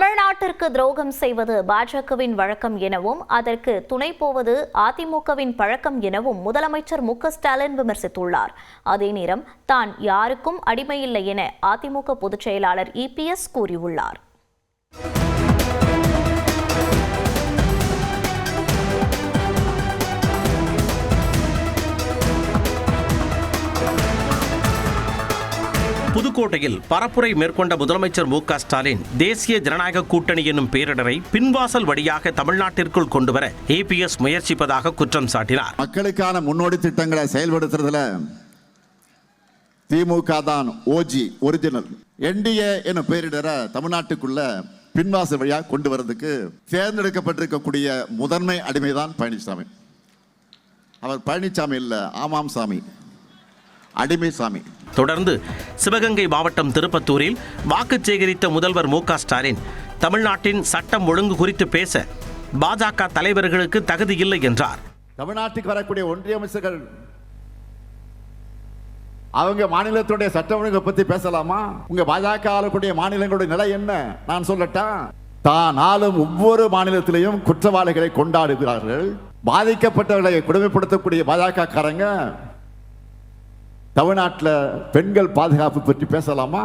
தமிழ்நாட்டிற்கு துரோகம் செய்வது பாஜகவின் வழக்கம் எனவும் அதற்கு துணை போவது அதிமுகவின் பழக்கம் எனவும் முதலமைச்சர் மு.க.ஸ்டாலின் விமர்சித்துள்ளார். அதே நேரம் தான் யாருக்கும் அடிமையில்லை என அதிமுக பொதுச் செயலாளர் EPS கூறியுள்ளார். புதுக்கோட்டையில் பரப்புரை மேற்கொண்ட முதலமைச்சர் மு.க.ஸ்டாலின் தேசிய ஜனநாயக கூட்டணி என்னும் பேரிடரை பின்வாசல் வழியாக தமிழ்நாட்டிற்குள் கொண்டுவர EPS முயற்சிப்பதாக குற்றம் சாட்டினார். மக்களுக்கான முன்னோடி திட்டங்களை செயல்படுத்துறதுல திமுக தான் ஒரிஜினல். NDA என்னும் பேரிடரை தமிழ்நாட்டுக்குள்ள பின்வாசல் வழியாக கொண்டு வரதுக்கு தேர்ந்தெடுக்கப்பட்டிருக்கக்கூடிய முதன்மை அடிமைதான் பழனிசாமி. அவர் பழனிசாமி இல்ல, ஆமாம் சாமி, அடிமை சாமி. தொடர்ந்து சிவகங்கை மாவட்டம் திருப்பத்தூரில் வாக்கு சேகரித்த முதல்வர் மு.க.ஸ்டாலின் தமிழ்நாட்டின் சட்டம் ஒழுங்கு குறித்து பேச பாஜக தலைவர்களுக்கு தகுதி இல்லை என்றார். தமிழ்நாட்டுக்கு வரக்கூடிய ஒன்றிய அமைச்சர்கள் அவங்க மாநிலத்துடைய சட்டம் ஒழுங்கை பத்தி பேசலாமா? உங்க பாஜக ஆளக்கூடிய மாநிலங்களுடைய நிலை என்ன நான் சொல்லட்டா? தான் ஆளும் ஒவ்வொரு மாநிலத்திலையும் குற்றவாளிகளை கொண்டாடுகிறார்கள். பாதிக்கப்பட்டவர்களை கொடுமைப்படுத்தக்கூடிய பாஜக காரங்க தமிழ்நாட்டில் பெண்கள் பாதுகாப்பு பற்றி பேசலாமா?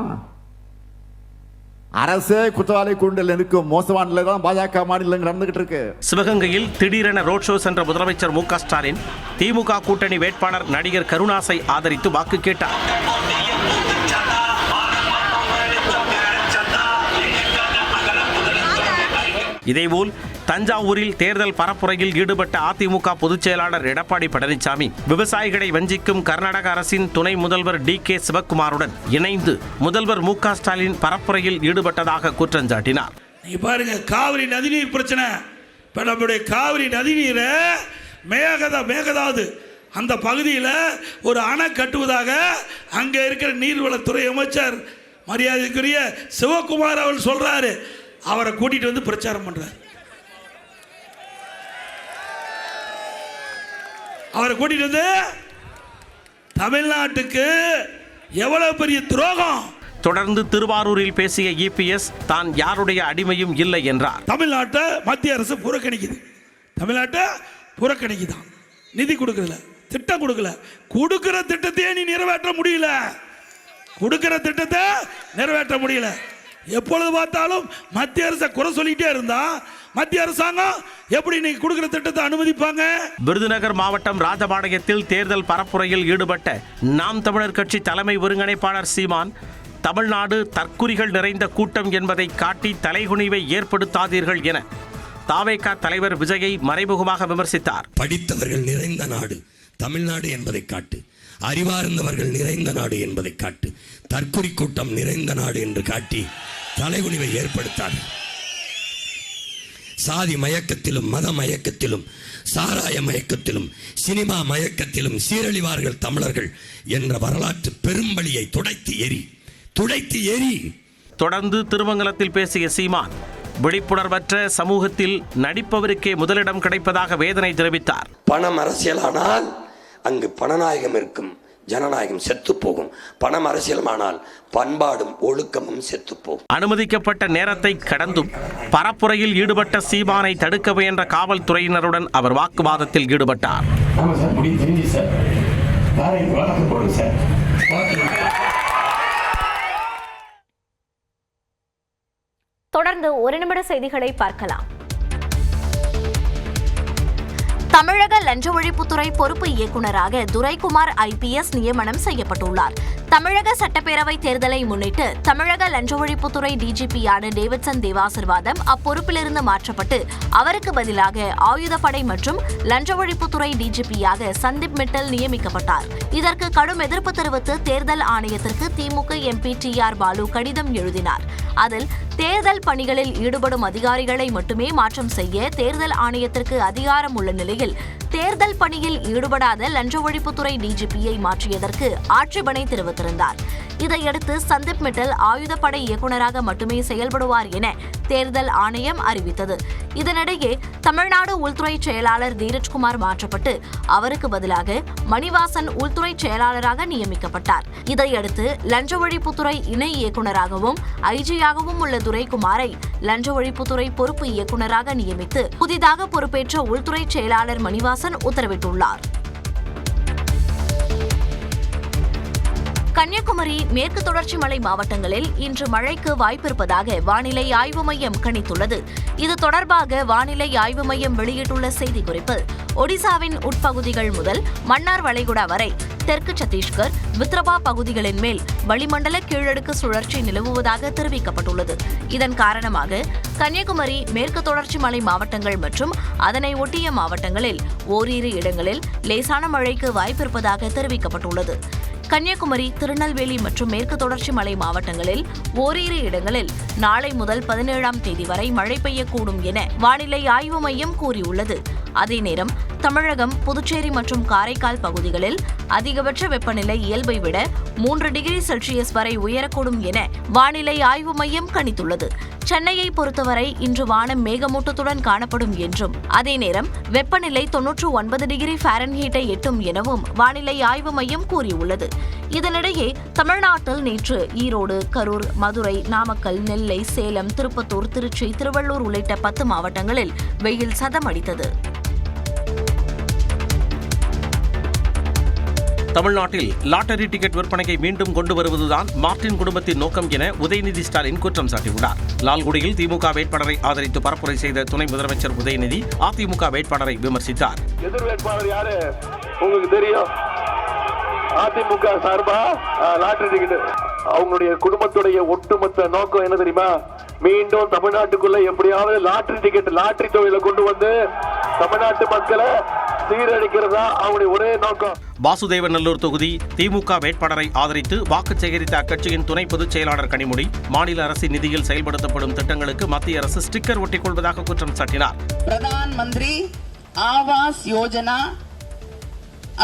அரசே குற்றவாளி கூண்டில் இருக்கும் மோசமான நிலை தான் பாஜக மாநிலங்கள் நடந்துகிட்டு இருக்கு. சிவகங்கையில் திடீரென ரோட் ஷோ சென்ற முதலமைச்சர் மு.க.ஸ்டாலின் திமுக கூட்டணி வேட்பாளர் நடிகர் கருணாஸை ஆதரித்து வாக்கு கேட்டார். இதேபோல் தஞ்சாவூரில் தேர்தல் பரப்புரையில் ஈடுபட்ட அதிமுக பொதுச் செயலாளர் எடப்பாடி பழனிசாமி விவசாயிகளை வஞ்சிக்கும் கர்நாடக அரசின் துணை முதல்வர் DK சிவக்குமாருடன் இணைந்து முதல்வர் மு.க.ஸ்டாலின் பரப்புரையில் ஈடுபட்டதாக குற்றம் சாட்டினார். நீங்க பாருங்க, காவிரி நதிநீர் பிரச்சனை. இப்ப நம்முடைய காவிரி நதிநீரை மேகதாது அந்த பகுதியில் ஒரு அணை கட்டுவதாக அங்கே இருக்கிற நீர்வளத்துறை அமைச்சர் மரியாதைக்குரிய சிவக்குமார் அவர் சொல்றாரு. அவரை கூட்டிட்டு வந்து பிரச்சாரம் பண்றார். அவரை கூட்டிட்டு வந்து தமிழ்நாட்டுக்கு எவ்வளவு பெரிய துரோகம். தொடர்ந்து திருவாரூரில் பேசிய EPS தான் யாருடைய அடிமையும் இல்லை என்றார். தமிழ்நாட்டை மத்திய அரசு புறக்கணிக்குது. தமிழ்நாட்டை புறக்கணிக்குதான். நிதி கொடுக்கல, திட்டம் கொடுக்கல. கொடுக்கிற திட்டத்தையே நீ நிறைவேற்ற முடியல. கொடுக்கிற திட்டத்தை நிறைவேற்ற முடியல. எப்பொழுது பார்த்தாலும் மத்திய அரசை குறை சொல்லிட்டே இருந்தா மத்திய அரசாங்கம் எப்படி நீங்க கொடுக்கிற திட்டத்தை அனுமதிப்பாங்க? விருதுநகர் மாவட்டம் ராஜபாளையத்தில் தேர்தல் பரப்புரையில் ஈடுபட்ட நாம் தமிழர் கட்சி தலைமை ஒருங்கிணைப்பாளர் சீமான் தமிழ்நாடு தற்குறிகள் நிறைந்த கூட்டம் என்பதை காட்டி தலைகுனிவை ஏற்படுத்தாதீர்கள் என தாவேகா தலைவர் விஜயை மறைமுகமாக விமர்சித்தார். படித்தவர்கள் நிறைந்த நாடு தமிழ்நாடு என்பதை காட்டு, அறிவார்ந்தவர்கள் நிறைந்த நாடு என்பதை காட்டு, தற்குறி கூட்டம் நிறைந்த நாடு என்று காட்டி தலைகுனிவை ஏற்படுத்தாது. சாதி மயக்கத்திலும் மத மயக்கத்திலும் சாராய மயக்கத்திலும் சினிமா மயக்கத்திலும் சீரழிவார்கள் தமிழர்கள் என்ற வரலாற்று பெரும்பலியை துடைத்து எரி. தொடர்ந்து திருமங்கலத்தில் பேசிய சீமான் விழிப்புணர்வற்ற சமூகத்தில் நடிப்பவருக்கே முதலிடம் கிடைப்பதாக வேதனை தெரிவித்தார். பணம் அரசியலானால் அங்கு பணநாயகம் இருக்கும், ஜனநாயகம் செத்து போகும். பணம் அரசியலமானால் பண்பாடும் ஒழுக்கமும் செத்து போகும். அனுமதிக்கப்பட்ட நேரத்தை கடந்தும் பரப்புரையில் ஈடுபட்ட சீமானை தடுக்க முயன்ற காவல்துறையினருடன் அவர் வாக்குவாதத்தில் ஈடுபட்டார். தொடர்ந்து ஒரு நிமிட செய்திகளை பார்க்கலாம். தமிழக லஞ்ச ஒழிப்புத்துறை பொறுப்பு இயக்குநராக துரைக்குமார் IPS நியமனம் செய்யப்பட்டுள்ளார். தமிழக சட்டப்பேரவை தேர்தலை முன்னிட்டு தமிழக லஞ்ச ஒழிப்புத்துறை DGP-யான டேவிட்சன் தேவாசீர்வாதம் அப்பொறுப்பிலிருந்து மாற்றப்பட்டு அவருக்கு பதிலாக ஆயுதப்படை மற்றும் லஞ்ச ஒழிப்புத்துறை DGP-யாக சந்தீப் மிட்டல் நியமிக்கப்பட்டார். இதற்கு கடும் எதிர்ப்பு தெரிவித்து தேர்தல் ஆணையத்திற்கு திமுக MP TR பாலு கடிதம் எழுதினார். அதில் தேர்தல் பணிகளில் ஈடுபடும் அதிகாரிகளை மட்டுமே மாற்றம் செய்ய தேர்தல் ஆணையத்திற்கு அதிகாரம் உள்ள நிலையில் தேர்தல் பணியில் ஈடுபடாத லஞ்ச ஒழிப்புத்துறை DGP-யை மாற்றியதற்கு ஆட்சேபனை தெரிவித்திருந்தார். இதையடுத்து சந்தீப் மிட்டல் ஆயுதப்படை இயக்குநராக மட்டுமே செயல்படுவார் என தேர்தல் ஆணையம் அறிவித்தது. இதனிடையே தமிழ்நாடு உள்துறை செயலாளர் தீரஜ்குமார் மாற்றப்பட்டு அவருக்கு பதிலாக மணிவாசன் உள்துறை செயலாளராக நியமிக்கப்பட்டார். இதையடுத்து லஞ்ச ஒழிப்புத்துறை இணை இயக்குநராகவும் ஐஜியாகவும் உள்ள துரைக்குமாரை லஞ்ச ஒழிப்புத்துறை பொறுப்பு இயக்குநராக நியமித்து புதிதாக பொறுப்பேற்ற உள்துறை செயலாளர் மணிவாசன் உத்தரவிட்டுள்ளார். கன்னியாகுமரி, மேற்கு தொடர்ச்சி மலை மாவட்டங்களில் இன்று மழைக்கு வாய்ப்பிருப்பதாக வானிலை ஆய்வு மையம் கணித்துள்ளது. இது தொடர்பாக வானிலை ஆய்வு மையம் வெளியிட்டுள்ள செய்திக்குறிப்பில், ஒடிசாவின் உட்பகுதிகள் முதல் மன்னார் வளைகுடா வரை தெற்கு சத்தீஸ்கர், வித்ரபா பகுதிகளின் மேல் வளிமண்டல கீழடுக்கு சுழற்சி நிலவுவதாக தெரிவிக்கப்பட்டுள்ளது. இதன் காரணமாக கன்னியாகுமரி, மேற்கு தொடர்ச்சி மலை மாவட்டங்கள் மற்றும் அதனை ஒட்டிய மாவட்டங்களில் ஓரிரு இடங்களில் லேசான மழைக்கு வாய்ப்பிருப்பதாக தெரிவிக்கப்பட்டுள்ளது. கன்னியாகுமரி, திருநெல்வேலி மற்றும் மேற்கு தொடர்ச்சி மலை மாவட்டங்களில் ஓரிரு இடங்களில் நாளை முதல் 17ஆம் தேதி வரை மழை பெய்யக்கூடும் என வானிலை ஆய்வு மையம் கூறியுள்ளது. அதே நேரம் தமிழகம், புதுச்சேரி மற்றும் காரைக்கால் பகுதிகளில் அதிகபட்ச வெப்பநிலை இயல்பை விட 3 டிகிரி செல்சியஸ் வரை உயரக்கூடும் என வானிலை ஆய்வு மையம் கணித்துள்ளது. சென்னையை பொறுத்தவரை இன்று வானம் மேகமூட்டத்துடன் காணப்படும் என்றும், அதே நேரம் வெப்பநிலை 99 டிகிரி ஃபாரன்ஹீட்டை எட்டும் எனவும் வானிலை ஆய்வு மையம் கூறியுள்ளது. இதனிடையே தமிழ்நாட்டில் நேற்று ஈரோடு, கரூர், மதுரை, நாமக்கல், நெல்லை, சேலம், திருப்பத்தூர், திருச்சி, திருவள்ளூர் உள்ளிட்ட 10 மாவட்டங்களில் வெயில் சதமடித்தது. தமிழ்நாட்டில் லாட்டரி டிக்கெட் விற்பனையை மீண்டும் கொண்டு வருவதுதான் மார்டின் குடும்பத்தின் நோக்கம் என உதயநிதி ஸ்டாலின் குற்றம் சாட்டியுள்ளார். லால்குடியில் திமுக வேட்பாளரை ஆதரித்து பரப்புரை செய்த துணை முதலமைச்சர் உதயநிதி அதிமுக வேட்பாளரை விமர்சித்தார். எதிர் வேட்பாளர் யாரு உங்களுக்கு தெரியும்? அதிமுக சார்பா லாட்டரி டிக்கெட். அவங்களுடைய குடும்பத்துடைய ஒட்டுமொத்த நோக்கம் என்ன தெரியுமா? மீண்டும் தமிழ்நாட்டுக்குள்ள எப்படியாவது லாட்டரி டிக்கெட், லாட்டரி தொழிலை கொண்டு வந்து தமிழ்நாட்டு மக்களை சீரழிக்கிறதா அவங்களுடைய ஒரே நோக்கம். வாசுதேவநல்லூர் தொகுதி திமுக வேட்பாளரை ஆதரித்து வாக்கு சேகரித்த அக்கட்சியின் துணை பொதுச் செயலாளர் கனிமொழி, மாநில அரசின் நிதியில் செயல்படுத்தப்படும் திட்டங்களுக்கு மத்திய அரசு ஸ்டிக்கர் ஒட்டிக் கொள்வதாக குற்றம் சாட்டினார். பிரதான் மந்திரி ஆவாஸ் யோஜனா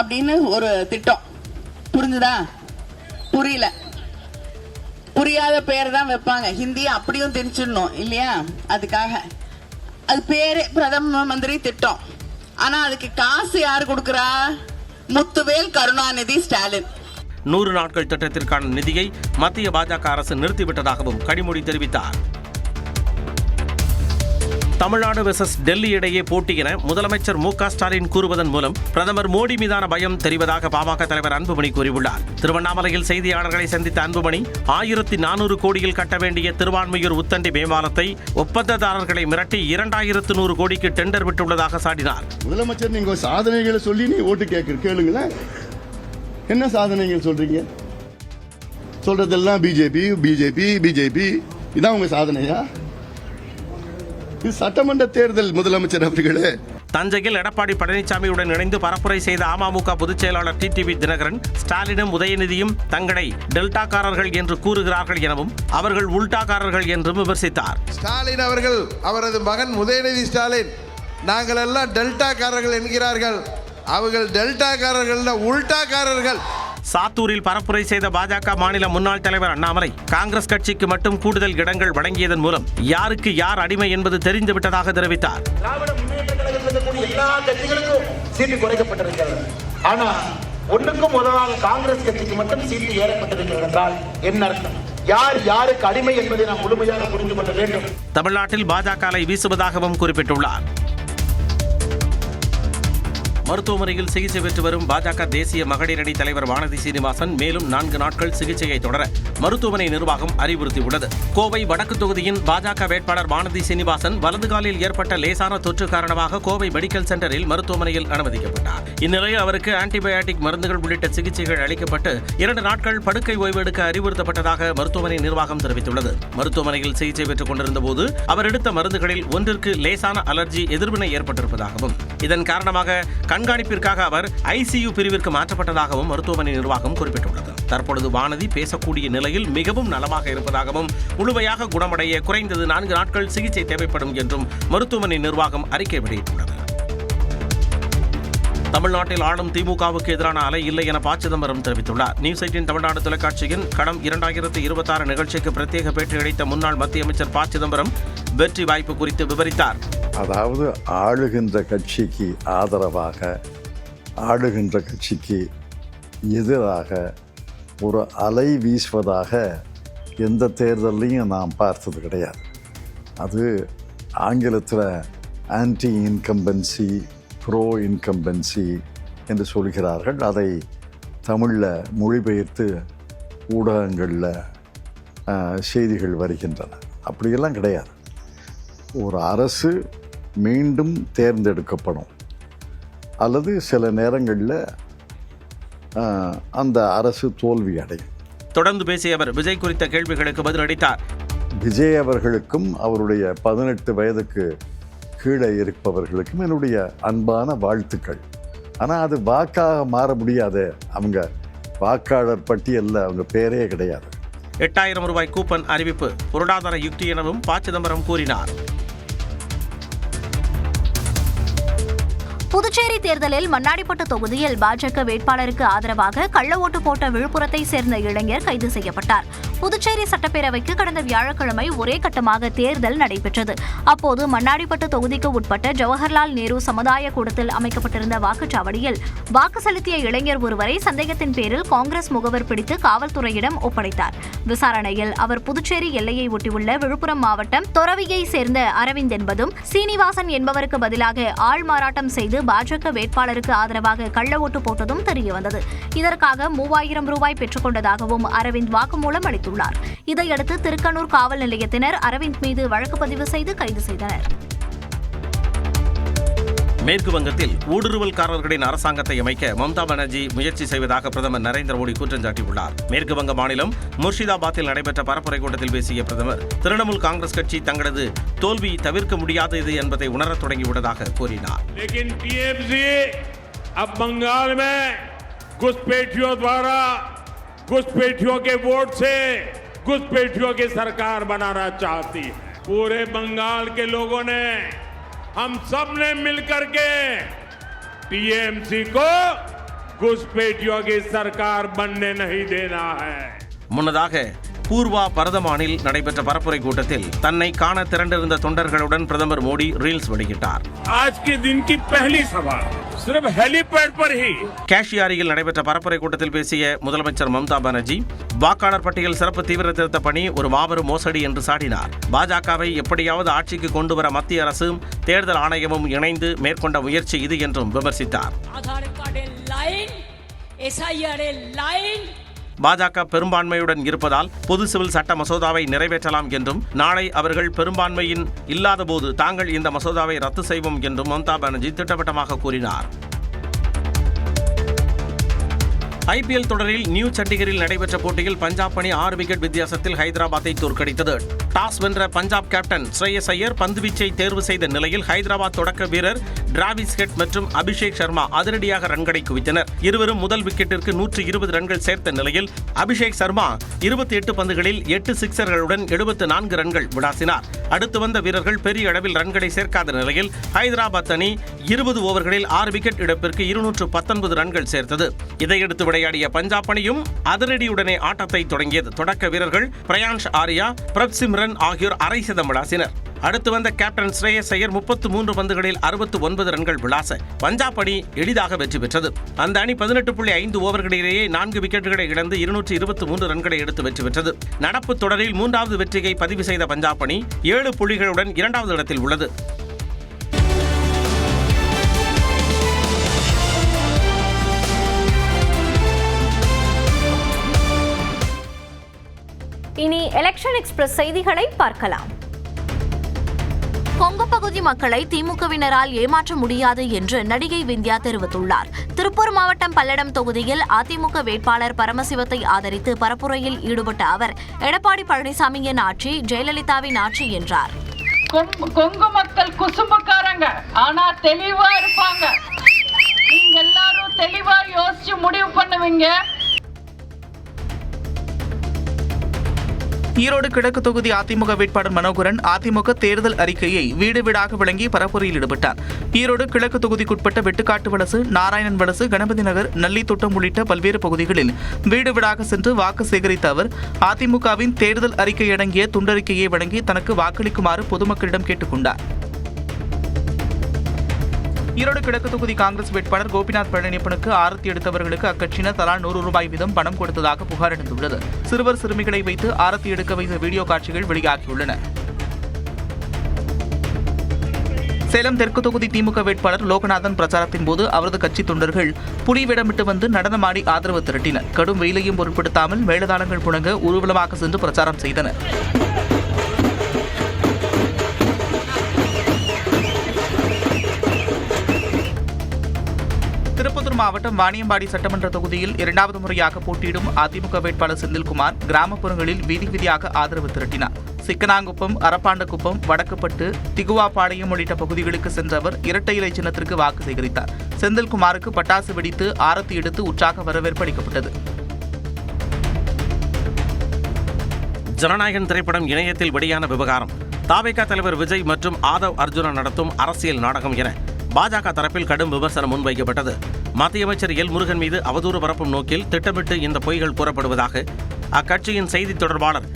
அப்படின்னு ஒரு திட்டம், புரிஞ்சுதா? புரியல, புரியாத பேர் தான் வைப்பாங்க. ஹிந்தி அப்படியும் தெரிஞ்சிடணும் இல்லையா? அதுக்காக அது பேரு பிரதம மந்திரி திட்டம். ஆனா அதுக்கு காசு யாரு கொடுக்கறா? முத்துவேல் கருணாநிதி ஸ்டாலின். 100 நாட்கள் திட்டத்திற்கான நிதியை மத்திய பாஜக அரசு நிறுத்திவிட்டதாகவும் கனிமொழி தெரிவித்தார். தமிழ்நாடு வெர்சஸ் டெல்லி இடையே போட்டி என முதலமைச்சர் மு.க. ஸ்டாலின் கூறுவதன் மூலம் பிரதமர் மோடி மீதான பயம் தெரிவதாக பாமக தலைவர் அன்புமணி கூறியுள்ளார். திருவண்ணாமலையில் செய்தியாளர்களை சந்தித்த அன்புமணி, 1400 கோடியில் கட்ட வேண்டிய திருவான்மையூர் உத்தண்டி மேம்பாலத்தை ஒப்பந்ததாரர்களை மிரட்டி 2100 கோடிக்கு டெண்டர் விட்டுள்ளதாக சாடினார். முதலமைச்சர், நீங்க சாதனைகளை சொல்லி நீ ஓட்டு கேளுங்களேன். என்ன சாதனைகள் சொல்றீங்க? சொல்றதெல்லாம் பிஜேபி பிஜேபி பிஜேபி, இதான் உங்க சாதனையா? இது சட்டமன்ற தேர்தல் முதலமைச்சர் அவர்களே. தஞ்சையில் எடப்பாடி பழனிசாமியுடன் இணைந்து பரப்புரை செய்த அமமுக பொதுச் செயலாளர் டிடிவி தினகரன், ஸ்டாலினும் உதயநிதியும் தங்களை டெல்டாக்காரர்கள் என்று கூறுகிறார்கள் எனவும் அவர்கள் உல்டாக்காரர்கள் என்றும் விமர்சித்தார். ஸ்டாலின் அவர்கள், அவரது மகன் உதயநிதி ஸ்டாலின், நாங்கள் எல்லாம் டெல்டாக்காரர்கள் என்கிறார்கள். அவர்கள் டெல்டாக்காரர்கள், உல்டாக்காரர்கள். சாத்தூரில் பரப்புரை செய்த பாஜக மாநில முன்னாள் தலைவர் அண்ணாமலை, காங்கிரஸ் கட்சிக்கு மட்டும் கூடுதல் இடங்கள் வழங்கியதன் மூலம் யாருக்கு யார் அடிமை என்பது தெரிந்துவிட்டதாக தெரிவித்தார். திராவிட முன்னேற்ற கழகத்தில் எல்லா கட்சிகளுக்கும் சீட்டு குறைக்கப்பட்டிருக்கிறது. ஆனா ஒன்றுக்கும் உதவாத காங்கிரஸ் கட்சிக்கு மட்டும் சீட்டு ஏறப்பட்டிருக்கிறது என்றால் என்ன அர்த்தம்? யார் யாருக்கு அடிமை என்பதை நாம் முழுமையாக புரிந்து கொள்ள வேண்டும். தமிழ்நாட்டில் பாஜக அலை வீசுவதாகவும் குறிப்பிட்டுள்ளார். மருத்துவமனையில் சிகிச்சை பெற்று வரும் பாஜக தேசிய மகளிர் அணி தலைவர் வானதி சீனிவாசன் மேலும் 4 நாட்கள் சிகிச்சையை தொடர மருத்துவமனை நிர்வாகம் அறிவுறுத்தியுள்ளது. கோவை வடக்கு தொகுதியின் பாஜக வேட்பாளர் வானதி சீனிவாசன் வலதுகாலில் ஏற்பட்ட லேசான தொற்று காரணமாக கோவை மெடிக்கல் சென்டரில் மருத்துவமனையில் அனுமதிக்கப்பட்டார். இந்நிலையில் அவருக்கு ஆன்டிபயாட்டிக் மருந்துகள் உள்ளிட்ட சிகிச்சைகள் அளிக்கப்பட்டு 2 நாட்கள் படுக்கை ஓய்வு எடுக்க அறிவுறுத்தப்பட்டதாக மருத்துவமனை நிர்வாகம் தெரிவித்துள்ளது. மருத்துவமனையில் சிகிச்சை பெற்றுக் கொண்டிருந்த போது அவர் எடுத்த மருந்துகளில் ஒன்றிற்கு லேசான அலர்ஜி எதிர்வினை ஏற்பட்டிருப்பதாகவும், இதன் காரணமாக கண்காணிப்பிற்காக அவர் ஐசியு பிரிவிற்கு மாற்றப்பட்டதாகவும் மருத்துவமனை நிர்வாகம் குறிப்பிட்டுள்ளது. தற்பொழுது வானதி பேசக்கூடிய நிலையில் மிகவும் நலமாக இருப்பதாகவும், முழுமையாக குணமடைய குறைந்தது 4 நாட்கள் சிகிச்சை தேவைப்படும் என்றும் மருத்துவமனை நிர்வாகம் அறிக்கை வெளியிட்டுள்ளது. தமிழ்நாட்டில் ஆளும் திமுகவுக்கு எதிரான அலை இல்லை என ப. சிதம்பரம் தெரிவித்துள்ளார். நியூஸ் 18 தமிழ்நாடு தொலைக்காட்சியின் கடம் 2026 நிகழ்ச்சிக்கு பிரத்யேக பேட்டியளித்த முன்னாள் மத்திய அமைச்சர் ப. சிதம்பரம் வெற்றி வாய்ப்பு குறித்து விவரித்தார். அதாவது ஆளுகின்ற கட்சிக்கு ஆதரவாக, ஆளுகின்ற கட்சிக்கு எதிராக ஒரு அலை வீசுவதாக எந்த தேர்தலையும் நாம் பார்த்தது கிடையாது. அது ஆங்கிலத்தில் ஆன்டி இன்கம்பன்சி, ப்ரோ இன்கம்பன்சி என்று சொல்கிறார்கள். அதை தமிழில் மொழிபெயர்த்து ஊடகங்களில் செய்திகள் வருகின்றன. அப்படியெல்லாம் கிடையாது. ஒரு அரசு மீண்டும் தேர்ந்தெடுக்கப்படும் அல்லது சில நேரங்களில் அந்த அரசு தோல்வி அடையும். தொடர்ந்து பேசிய அவர் விஜய் குறித்த கேள்விகளுக்கு பதிலளித்தார். விஜய் அவர்களுக்கும் அவருடைய 18 வயதுக்கு கீழே இருப்பவர்களுக்கும் என்னுடைய அன்பான வாழ்த்துக்கள். ஆனால் அது வாக்காக மாற முடியாது. அவங்க வாக்காளர் பட்டியலில் அவங்க பேரே கிடையாது. 8000 ரூபாய் கூப்பன் அறிவிப்பு பொருளாதார யுக்தி எனவும் ப. சிதம்பரம் கூறினார். புதுச்சேரி தேர்தலில் மண்ணாடிப்பட்டு தொகுதியில் பாஜக வேட்பாளருக்கு ஆதரவாக கள்ள ஓட்டு போட்ட விழுப்புரத்தை சேர்ந்த இளைஞர் கைது செய்யப்பட்டார். புதுச்சேரி சட்டப்பேரவைக்கு கடந்த வியாழக்கிழமை ஒரே கட்டமாக தேர்தல் நடைபெற்றது. அப்போது மண்ணாடிப்பட்டு தொகுதிக்கு உட்பட்ட ஜவஹர்லால் நேரு சமுதாய கூடத்தில் அமைக்கப்பட்டிருந்த வாக்குச்சாவடியில் வாக்கு செலுத்திய இளைஞர் ஒருவரை சந்தேகத்தின் பேரில் காங்கிரஸ் முகவர் பிடித்து காவல்துறையிடம் ஒப்படைத்தார். விசாரணையில் அவர் புதுச்சேரி எல்லையை ஒட்டியுள்ள விழுப்புரம் மாவட்டம் தொரவியை சேர்ந்த அரவிந்த் என்பதும் சீனிவாசன் என்பவருக்கு பதிலாக ஆள் மாறாட்டம் செய்து பாஜக வேட்பாளருக்கு ஆதரவாக கள்ள ஓட்டு போட்டதும் தெரியவந்தது. இதற்காக 3000 ரூபாய் பெற்றுக் கொண்டதாகவும் அரவிந்த் வாக்குமூலம் அளித்துள்ளார். இதையடுத்து திருக்கனூர் காவல் நிலையத்தினர் அரவிந்த் மீது வழக்கு பதிவு செய்து கைது செய்தனர். மேற்கு வங்கத்தில் ஊடுருவல்காரர்களின் அரசாங்கத்தை அமைக்க மம்தா பானர்ஜி முயற்சி செய்வதாக பிரதமர் நரேந்திர மோடி குற்றம் சாட்டியுள்ளார். மேற்கு வங்க மாநிலம் முர்ஷிதாபாத்தில் நடைபெற்ற பரப்புரை கூட்டத்தில் பேசிய பிரதமர் திரிணாமுல் காங்கிரஸ் கட்சி தங்களது தோல்வி தவிர்க்க முடியாதது என்பதை உணரத் தொடங்கியுள்ளதாக கூறினார். बंगाल में घुसपैठियों द्वारा घुसपैठियों के वोट से घुसपैठियों की सरकार बनाना चाहती है. पूरे बंगाल के लोगों ने, हम सब ने मिलकर के टीएमसी को घुसपैठियों की सरकार बनने नहीं देना है. முன்னதாக பூர்வா பர்தமானில் நடைபெற்ற பரப்புரை கூட்டத்தில் தன்னை காண திரண்டிருந்த தொண்டர்களுடன் பிரதமர் மோடி ரீல்ஸ் வெளியிட்டார். आज के दिन की पहली सभा सिर्फ हेलीपैड पर ही. காஷியாரியில் நடைபெற்ற பரப்புரை கூட்டத்தில் பேசிய முதலமைச்சர் மம்தா பானர்ஜி வாக்காளர் பட்டியல் சிறப்பு தீவிர திருத்த பணி ஒரு மாபெரும் மோசடி என்று சாடினார். பாஜகவை எப்படியாவது ஆட்சிக்கு கொண்டு வர மத்திய அரசும் தேர்தல் ஆணையமும் இணைந்து மேற்கொண்ட முயற்சி இது என்றும் விமர்சித்தார். பாஜக பெரும்பான்மையுடன் இருப்பதால் பொது சிவில் சட்ட மசோதாவை நிறைவேற்றலாம் என்றும் நாளை அவர்கள் பெரும்பான்மையின் இல்லாதபோது தாங்கள் இந்த மசோதாவை ரத்து செய்வோம் என்றும் மம்தா பானர்ஜி திட்டவட்டமாக கூறினார். ஐபிஎல் தொடரில் நியூ சண்டிகரில் நடைபெற்ற போட்டியில் பஞ்சாப் அணி 6 விக்கெட் வித்தியாசத்தில் ஹைதராபாத்தை தோற்கடித்தது. டாஸ் வென்ற பஞ்சாப் கேப்டன் ஸ்ரேயஸ் ஐயர் பந்துவீச்சை தேர்வு செய்த நிலையில் ஹைதராபாத் தொடக்க வீரர் டிராவிஸ் ஹெட் மற்றும் அபிஷேக் சர்மா அதிரடியாக ரன்களை குவித்தனர். இருவரும் முதல் விக்கெட்டிற்கு 120 ரன்கள் சேர்த்த நிலையில் அபிஷேக் சர்மா 28 பந்துகளில் 8 சிக்சர்களுடன் 74 ரன்கள் விளாசினார். அடுத்து வந்த வீரர்கள் பெரிய அளவில் ரன்களை சேர்க்காத நிலையில் ஹைதராபாத் அணி 20 ஓவர்களில் 6 விக்கெட் இழப்பிற்கு 219 ரன்கள் சேர்த்தது. இதையடுத்து விளையாடிய பஞ்சாப் அணியும் அதிரடியுடனே ஆட்டத்தை தொடங்கியது. தொடக்க வீரர்கள் பிரயான்ஷ் ஆரியா, பிரப்சிம்ரன் ஆகியோர் அரை சதம் விளாசினர். அடுத்து வந்த கேப்டன் ஸ்ரேயஸ் ஐயர் 33 பந்துகளில் 69 ரன்கள் விளாச பஞ்சாப் அணி எளிதாக வெற்றி பெற்றது. அந்த அணி 18.5 ஓவர்களிலேயே 4 விக்கெட்டுகளை இழந்து 223 ரன்களை எடுத்து வெற்றி பெற்றது. நடப்பு தொடரில் 3வது வெற்றியை பதிவு செய்த பஞ்சாப் அணி 7 புள்ளிகளுடன் 2வது இடத்தில் உள்ளது. இனி எலெக்ஷன் எக்ஸ்பிரஸ் செய்திகளை பார்க்கலாம். கொங்கு பகுதி மக்களை திமுகவினரால் ஏமாற்ற முடியாது என்று நடிகை விந்தியா தெரிவித்துள்ளார். திருப்பூர் மாவட்டம் பல்லடம் தொகுதியில் அதிமுக வேட்பாளர் பரமசிவத்தை ஆதரித்து பரப்புரையில் ஈடுபட்ட அவர் எடப்பாடி பழனிசாமியின் ஆட்சி ஜெயலலிதாவின் ஆட்சி என்றார். கொங்கு மக்கள் குசும்புக்காரங்க, ஆனா தெளிவா இருப்பாங்க. நீங்க எல்லாரும் தெளிவா யோசிச்சு முடிவு பண்ணுவீங்க. ஈரோடு கிழக்கு தொகுதி அதிமுக வேட்பாளர் மனோகரன் அதிமுக தேர்தல் அறிக்கையை வீடு வீடாக வழங்கி பரப்புரையில் ஈடுபட்டார். ஈரோடு கிழக்கு தொகுதிக்குட்பட்ட வெட்டுக்காட்டு வலசு, நாராயணன் வலசு, கணபதி நகர், நல்லித்தோட்டம் உள்ளிட்ட பல்வேறு பகுதிகளில் வீடு வீடாக சென்று வாக்கு சேகரித்த அவர் அதிமுகவின் தேர்தல் அறிக்கை அடங்கிய துண்டறிக்கையை வழங்கி தனக்கு வாக்களிக்குமாறு பொதுமக்களிடம் கேட்டுக் கொண்டார். ஈரோடு கிழக்கு தொகுதி காங்கிரஸ் வேட்பாளர் கோபிநாத் பழனியப்பனுக்கு ஆரத்தி எடுத்தவர்களுக்கு அக்கட்சியினர் தலா 100 ரூபாய் வீதம் பணம் கொடுத்ததாக புகார் எழுந்துள்ளது. சிறுவர் சிறுமிகளை வைத்து ஆரத்தி எடுக்க வைத்த வீடியோ காட்சிகள் வெளியாகியுள்ளன. சேலம் தெற்கு தொகுதி திமுக வேட்பாளர் லோகநாதன் பிரச்சாரத்தின் போது அவரது கட்சி தொண்டர்கள் புலி வேடமிட்டு வந்து நடனமாடி ஆதரவு திரட்டினர். கடும் வெயிலையும் பொருட்படுத்தாமல் மேளதாளங்கள் முழங்க ஊர்வலமாக சென்று பிரச்சாரம் செய்தனர். திருப்பத்தூர் மாவட்டம் வாணியம்பாடி சட்டமன்ற தொகுதியில் 2வது முறையாக போட்டியிடும் அதிமுக வேட்பாளர் செந்தில்குமார் கிராமப்புறங்களில் வீதி வீதியாக ஆதரவு திரட்டினார். சிக்கனாங்குப்பம், அரப்பாண்டக்குப்பம், வடக்குப்பட்டு, திகுவாபாளையம் உள்ளிட்ட பகுதிகளுக்கு சென்ற அவர் இரட்டை இலை சின்னத்திற்கு வாக்கு சேகரித்தார். செந்தில்குமாருக்கு பட்டாசு வெடித்து ஆரத்தி எடுத்து உற்சாக வரவேற்பு அளிக்கப்பட்டது. ஜனநாயகன் திரைப்படம் இணையத்தில் வெளியான விவகாரம், தாவேகா தலைவர் விஜய் மற்றும் ஆதவ் அர்ஜுனா நடத்தும் அரசியல் நாடகம் என பாஜக தரப்பில் கடும் விமர்சனம் முன்வைக்கப்பட்டது. மத்திய அமைச்சர் எல் முருகன் மீது அவதூறு பரப்பும் நோக்கில் திட்டமிட்டு இந்த பொய்கள் கூறப்படுவதாக அக்கட்சியின் செய்தி தொடர்பாளர்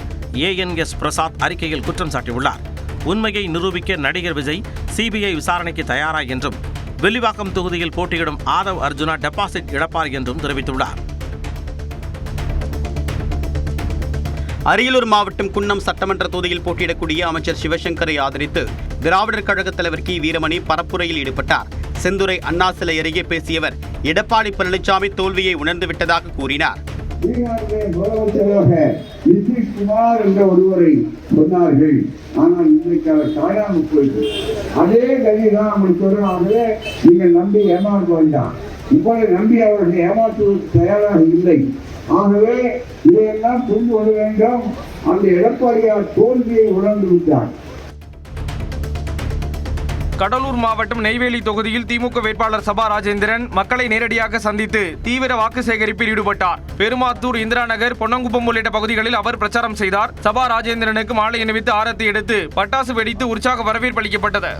ANS பிரசாத் அறிக்கையில் குற்றம் சாட்டியுள்ளார். உண்மையை நிரூபிக்க நடிகர் விஜய் CBI விசாரணைக்கு தயாரா என்றும், வில்லிவாக்கம் தொகுதியில் போட்டியிடும் ஆதவ் அர்ஜுனா டெபாசிட் இழப்பார் என்றும் தெரிவித்துள்ளார். அரியலூர் மாவட்டம் குன்னம் சட்டமன்ற தொகுதியில் போட்டியிடக்கூடிய அமைச்சர் சிவசங்கரை ஆதரித்து திராவிடர் கழக தலைவர் கி வீரமணி பரப்புரையில் ஈடுபட்டார். செந்துறை அண்ணா சிலை அருகே பேசியவர் எடப்பாடி பழனிசாமி தோல்வியை உணர்ந்து விட்டதாக கூறினார். நிதிஷ்குமார் என்ற ஒருவரை சொன்னார்கள், ஆனால் இன்றைக்கு அவர் காணாமல் போயிட்டு அதே கதிதான் நம்மளுக்கு சொல்றாங்க. நீங்கள் நம்பி ஏமாற்ற வேண்டாம், உங்களை நம்பி அவர்கள் ஏமாற்றுவதற்கு தயாராக இல்லை. ஆகவே இதையெல்லாம் கொண்டு வர வேண்டும். அந்த எடப்பாடியார் தோல்வியை உணர்ந்து விட்டார். கடலூர் மாவட்டம் நெய்வேலி தொகுதியில் திமுக வேட்பாளர் சபா ராஜேந்திரன் மக்களை நேரடியாக சந்தித்து தீவிர வாக்கு சேகரிப்பில் ஈடுபட்டார். பெருமாத்தூர், இந்திரா நகர், பொன்னங்குப்பம் உள்ளிட்ட பகுதிகளில் அவர் பிரச்சாரம் செய்தார். சபா ராஜேந்திரனுக்கு மாலை அணிவித்து ஆரத்தி எடுத்து பட்டாசு வெடித்து உற்சாக வரவேற்பு அளிக்கப்பட்டது.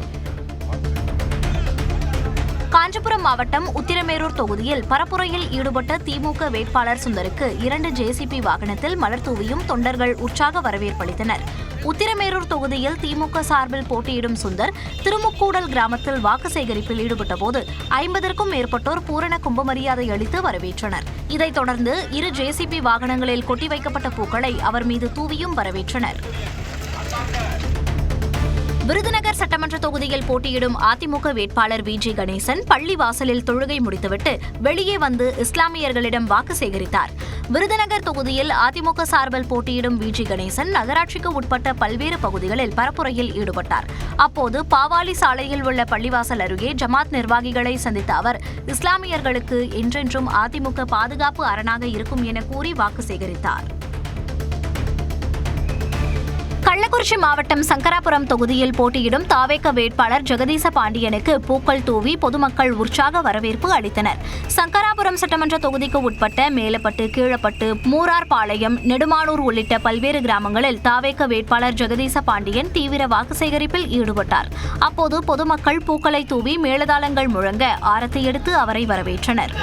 காஞ்சிபுரம் மாவட்டம் உத்திரமேரூர் தொகுதியில் பரப்புரையில் ஈடுபட்ட திமுக வேட்பாளர் சுந்தருக்கு 2 JCB வாகனத்தில் மலர் தூவியும் தொண்டர்கள் உற்சாக வரவேற்பளித்தனர். உத்திரமேரூர் தொகுதியில் திமுக சார்பில் போட்டியிடும் சுந்தர் திருமுக்கூடல் கிராமத்தில் வாக்கு சேகரிப்பில் ஈடுபட்ட போது 50க்கும் மேற்பட்டோர் பூரண கும்பமரியாதை அளித்து வரவேற்றனர். இதைத் தொடர்ந்து 2 JCB வாகனங்களில் கொட்டி வைக்கப்பட்ட பூக்களை அவர் மீது தூவியும் வரவேற்றனர். விருதுநகர் சட்டமன்ற தொகுதியில் போட்டியிடும் அதிமுக வேட்பாளர் VG கணேசன் பள்ளி வாசலில் தொழுகை முடித்துவிட்டு வெளியே வந்து இஸ்லாமியர்களிடம் வாக்கு சேகரித்தார். விருதுநகர் தொகுதியில் அதிமுக சார்பில் போட்டியிடும் VG கணேசன் நகராட்சிக்கு உட்பட்ட பல்வேறு பகுதிகளில் பரப்புரையில் ஈடுபட்டார். அப்போது பாவாலி சாலையில் உள்ள பள்ளிவாசல் அருகே ஜமாத் நிர்வாகிகளை சந்தித்த அவர் இஸ்லாமியர்களுக்கு என்றென்றும் அதிமுக பாதுகாப்பு அரணாக இருக்கும் என கூறி வாக்கு சேகரித்தார். கள்ளக்குறிச்சி மாவட்டம் சங்கராபுரம் தொகுதியில் போட்டியிடும் தாவேக வேட்பாளர் ஜெகதீச பாண்டியனுக்கு பூக்கள் தூவி பொதுமக்கள் உற்சாக வரவேற்பு அளித்தனர். சங்கராபுரம் சட்டமன்ற தொகுதிக்கு உட்பட்ட மேலப்பட்டு, கீழப்பட்டு, மூரார்பாளையம், நெடுமானூர் உள்ளிட்ட பல்வேறு கிராமங்களில் தாவேக வேட்பாளர் ஜெகதீச பாண்டியன் தீவிர வாக்கு சேகரிப்பில் ஈடுபட்டார். அப்போது பொதுமக்கள் பூக்களை தூவி மேளதாளங்கள் முழங்க ஆரத்தி எடுத்து அவரை வரவேற்றனர்.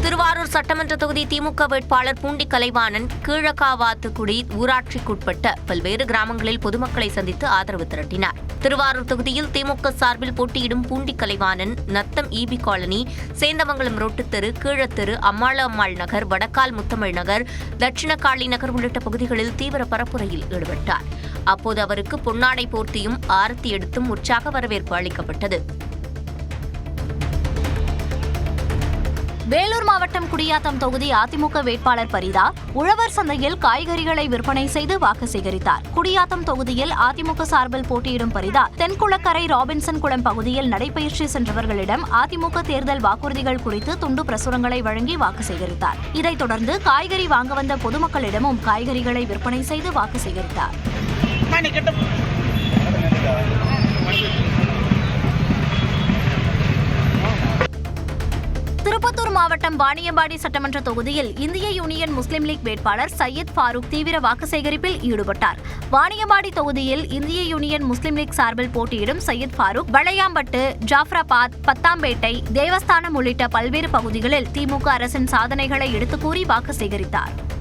திருவாரூர் சட்டமன்ற தொகுதி திமுக வேட்பாளர் பூண்டி கலைவாணன் கீழக்காவாத்துக்குடி ஊராட்சிக்குட்பட்ட பல்வேறு கிராமங்களில் பொதுமக்களை சந்தித்து ஆதரவு திரட்டினார். திருவாரூர் தொகுதியில் திமுக சார்பில் போட்டியிடும் பூண்டி கலைவாணன் நத்தம் EB காலனி, சேந்தமங்கலம் ரோட்டுத்தெரு, கீழத்தெரு, அம்மாள் நகர், வடக்கால் முத்தமிழ் நகர், தட்சிணகாளி நகர் உள்ளிட்ட பகுதிகளில் தீவிர பரப்புரையில் ஈடுபட்டார். அப்போது அவருக்கு பொன்னாடை போர்த்தியும் ஆரத்தி எடுத்தும் உற்சாக வரவேற்பு அளிக்கப்பட்டது. வேலூர் மாவட்டம் குடியாத்தம் தொகுதி அதிமுக வேட்பாளர் பரிதா உழவர் சந்தையில் காய்கறிகளை விற்பனை செய்து வாக்கு சேகரித்தார். குடியாத்தம் தொகுதியில் அதிமுக சார்பில் போட்டியிடும் பரிதா தென்குளக்கரை ராபின்சன் குளம் பகுதியில் நடைபயிற்சி சென்றவர்களிடம் அதிமுக தேர்தல் வாக்குறுதிகள் குறித்து துண்டு பிரசுரங்களை வழங்கி வாக்கு சேகரித்தார். இதைத் தொடர்ந்து காய்கறி வாங்க வந்த பொதுமக்களிடமும் காய்கறிகளை விற்பனை செய்து வாக்கு சேகரித்தார். திருப்பத்தூர் மாவட்டம் வாணியம்பாடி சட்டமன்ற தொகுதியில் இந்திய யூனியன் முஸ்லிம் லீக் வேட்பாளர் சையத் ஃபாரூக் தீவிர வாக்கு சேகரிப்பில் ஈடுபட்டார். வாணியம்பாடி தொகுதியில் இந்திய யூனியன் முஸ்லிம் லீக் சார்பில் போட்டியிடும் சையத் ஃபாரூக் வளையாம்பட்டு, ஜாஃப்ராபாத், பத்தாம்பேட்டை, தேவஸ்தானம் உள்ளிட்ட பல்வேறு பகுதிகளில் திமுக அரசின் சாதனைகளை எடுத்துக் கூறி வாக்கு சேகரித்தார்.